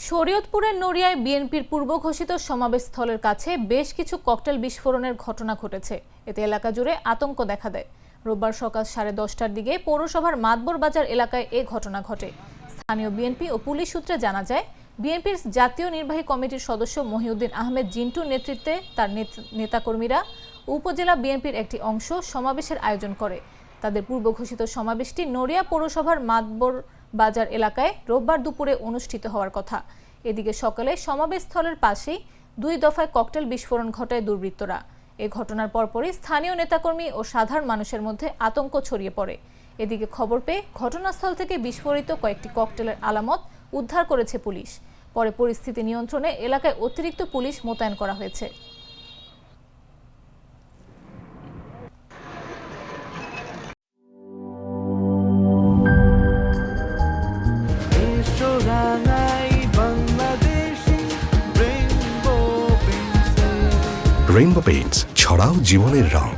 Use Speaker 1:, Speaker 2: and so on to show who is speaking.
Speaker 1: শরীয়তপুরের নড়িয়ায় বিএনপির পূর্ব ঘোষিত সমাবেশস্থলের কাছে বেশ কিছু ককটেল বিস্ফোরণের ঘটনা ঘটেছে। এতে এলাকা জুড়ে আতঙ্ক দেখা দেয়। রোববার সকাল 10:30টার দিকে পৌরসভার মাতবর বাজার এলাকায় এই ঘটনা ঘটে। স্থানীয় বিএনপি ও পুলিশ সূত্রে জানা যায়, বিএনপির জাতীয় নির্বাহী কমিটির সদস্য মহিউদ্দিন আহমেদ জিন্টুর নেতৃত্বে তার নেতাকর্মীরা উপজেলা বিএনপির একটি অংশ সমাবেশের আয়োজন করে। তাদের পূর্ব ঘোষিত সমাবেশটি নড়িয়া পৌরসভার মাতবর বাজার এলাকায় রোববার দুপুরে অনুষ্ঠিত হওয়ার কথা। এদিকে সকালে সমাবেশস্থলের পাশেই 2 দফায় ককটেল বিস্ফোরণ ঘটায় দুর্বৃত্তরা। এ ঘটনার পরপরই স্থানীয় নেতাকর্মী ও সাধারণ মানুষের মধ্যে আতঙ্ক ছড়িয়ে পড়ে। এদিকে খবর পেয়ে ঘটনাস্থল থেকে বিস্ফোরিত কয়েকটি ককটেলের আলামত উদ্ধার করেছে পুলিশ। পরে পরিস্থিতি নিয়ন্ত্রণে এলাকায় অতিরিক্ত পুলিশ মোতায়েন করা হয়েছে।
Speaker 2: রেইনবো পেইন্টস, ছড়াও জীবনের রং।